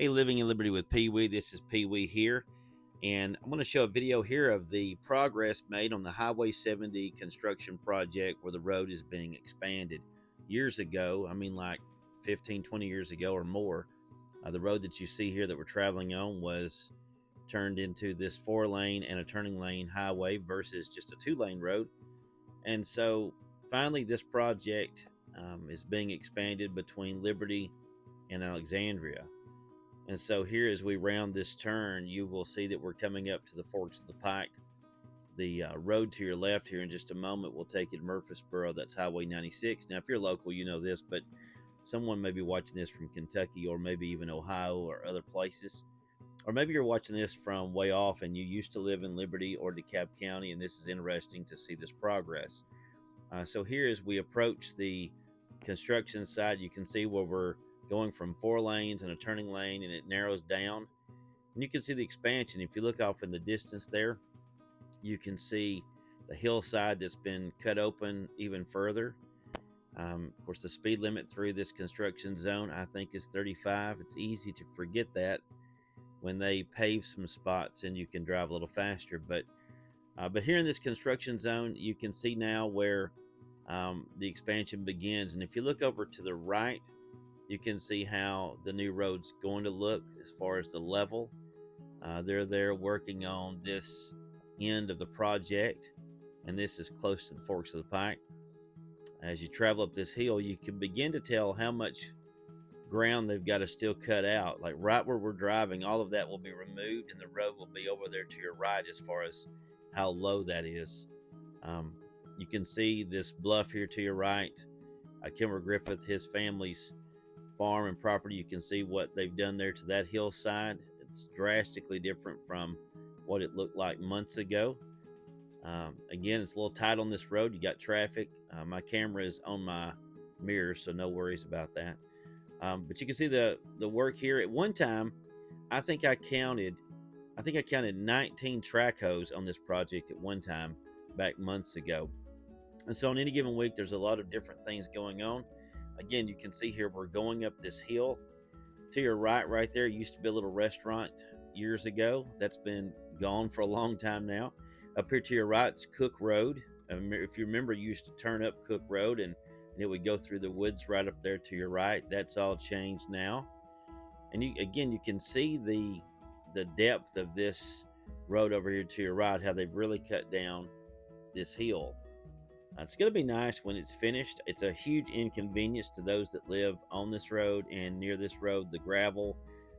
Hey, Living in Liberty with Peewee. This is Peewee here, and I'm going to show a video here of the progress made on the Highway 70 construction project where the road is being expanded. Years ago, I mean like 15, 20 years ago or more, the road that you see here that we're traveling on was turned into this 4-lane and a turning lane highway versus just a 2-lane road. And so finally, this project is being expanded between Liberty and Alexandria. And so here, as we round this turn, you will see that we're coming up to the forks of the Pike. The road to your left here in just a moment will take you to Murfreesboro. That's Highway 96. Now, if you're local, you know this, but someone may be watching this from Kentucky or maybe even Ohio or other places. Or maybe you're watching this from way off and you used to live in Liberty or DeKalb County, and this is interesting to see this progress. So here, as we approach the construction site, you can see where we're going from 4 lanes and a turning lane, and it narrows down. And you can see the expansion. If you look off in the distance there, you can see the hillside that's been cut open even further. Of course, the speed limit through this construction zone, I think, is 35. It's easy to forget that when they pave some spots and you can drive a little faster. But here in this construction zone, you can see now where the expansion begins. And if you look over to the right, you can see how the new road's going to look as far as the level. They're there working on this end of the project, and this is close to the forks of the Pike. As you travel up this hill, you can begin to tell how much ground they've got to still cut out. Like right where we're driving, all of that will be removed, and the road will be over there to your right as far as how low that is. You can see this bluff here to your right. Kimber Griffith, his family's farm and property. You can see what they've done there to that hillside. It's drastically different from what it looked like months ago. Again, it's a little tight on this road. You got traffic. My camera is on my mirror, so no worries about that. But you can see the work here. At one time, I think I counted 19 track hoes on this project at one time back months ago. And so on any given week, there's a lot of different things going on. Again, you can see here we're going up this hill. To your right there used to be a little restaurant years ago. That's been gone for a long time now. Up here to your right is Cook Road. If you remember, you used to turn up Cook Road and it would go through the woods right up there to your right. That's all changed now. And you can see the depth of this road over here to your right, how they've really cut down this hill. It's going to be nice when it's finished. It's a huge inconvenience to those that live on this road and near this road, the gravel.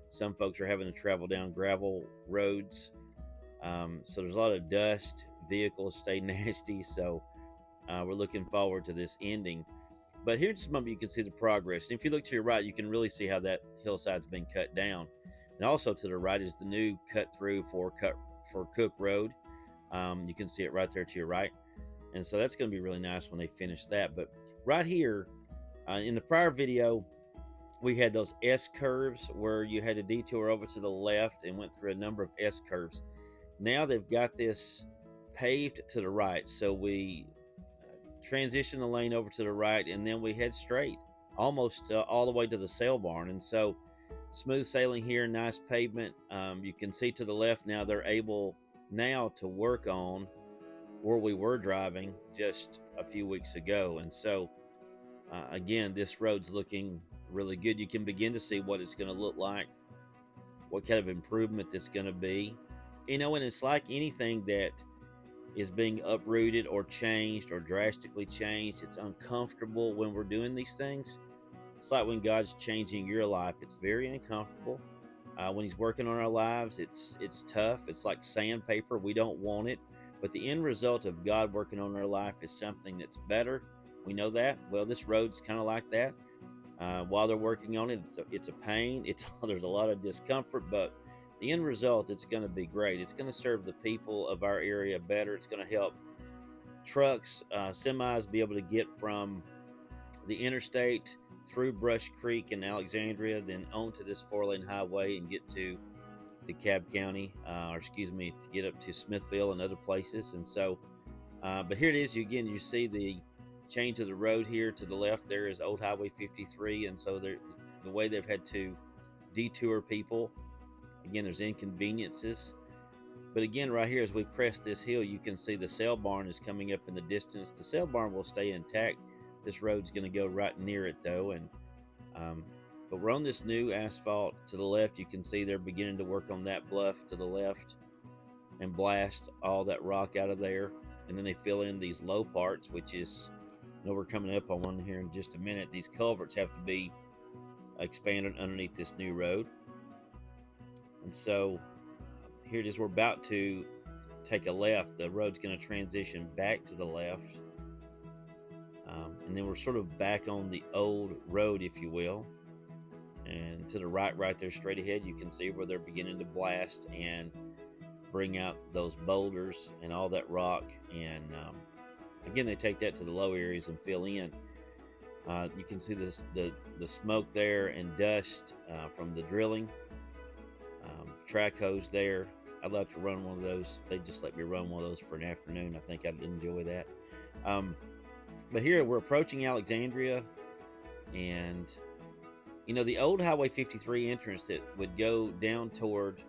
Some folks are having to travel down gravel roads. So there's a lot of dust. Vehicles stay nasty. So we're looking forward to this ending. But here in just a moment, you can see the progress. And if you look to your right, you can really see how that hillside's been cut down. And also to the right is the new cut through for Cook Road. You can see it right there to your right. And so that's going to be really nice when they finish that. But right here, in the prior video, we had those S curves where you had to detour over to the left and went through a number of S curves. Now they've got this paved to the right. So we transition the lane over to the right, and then we head straight almost all the way to the sale barn. And so smooth sailing here, nice pavement. You can see to the left now they're able now to work on where we were driving just a few weeks ago. And so again, this road's looking really good. You can begin to see what it's going to look like, what kind of improvement that's going to be. And it's like anything that is being uprooted or changed or drastically changed. It's uncomfortable when we're doing these things. It's like when God's changing your life. It's very uncomfortable. When he's working on our lives, it's tough. It's like sandpaper. We don't want it. But the end result of God working on our life is something that's better. We know that. Well, this road's kind of like that. While they're working on it, it's a pain. There's a lot of discomfort, but the end result, it's going to be great. It's going to serve the people of our area better. It's going to help trucks, semis be able to get from the interstate through Brush Creek in Alexandria, then onto this 4-lane highway and get to DeKalb County, to get up to Smithville and other places. And so, but here it is. You see the change of the road here to the left. There is Old Highway 53, and so the way they've had to detour people. Again, there's inconveniences. But again, right here, as we crest this hill, you can see the sale barn is coming up in the distance. The sale barn will stay intact. This road's going to go right near it, though. And but we're on this new asphalt. To the left, you can see they're beginning to work on that bluff to the left and blast all that rock out of there. And then they fill in these low parts, which is, we're coming up on one here in just a minute. These culverts have to be expanded underneath this new road. And so here it is, we're about to take a left. The road's going to transition back to the left. And then we're sort of back on the old road, if you will. And to the right there, straight ahead, you can see where they're beginning to blast and bring out those boulders and all that rock. And again, they take that to the low areas and fill in. You can see this, the smoke there and dust from the drilling. Track hose there. I'd like to run one of those. If they just let me run one of those for an afternoon, I think I'd enjoy that. But here we're approaching Alexandria, and the old Highway 53 entrance that would go down toward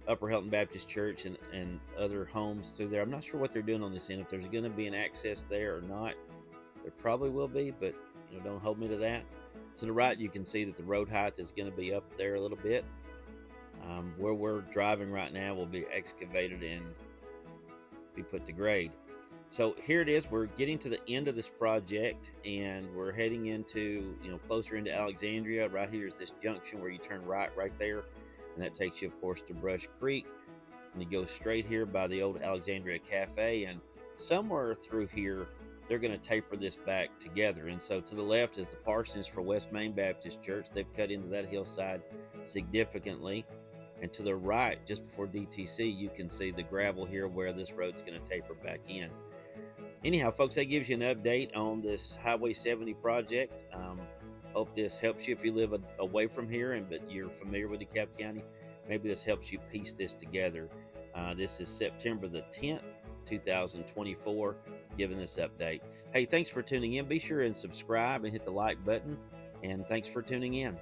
Upper Helton Baptist Church and other homes through there. I'm not sure what they're doing on this end, if there's going to be an access there or not. There probably will be, but don't hold me to that. To the right, you can see that the road height is going to be up there a little bit. Where we're driving right now will be excavated and be put to grade. So here it is. We're getting to the end of this project, and we're heading into, closer into Alexandria. Right here is this junction where you turn right there, and that takes you, of course, to Brush Creek. And you go straight here by the old Alexandria Cafe, and somewhere through here, they're going to taper this back together. And so to the left is the parsonage for West Main Baptist Church. They've cut into that hillside significantly. And to the right, just before DTC, you can see the gravel here where this road's going to taper back in. Anyhow, folks, that gives you an update on this Highway 70 project. Hope this helps you if you live away from here but you're familiar with DeKalb County. Maybe this helps you piece this together. This is September the 10th, 2024, giving this update. Hey, thanks for tuning in. Be sure and subscribe and hit the like button. And thanks for tuning in.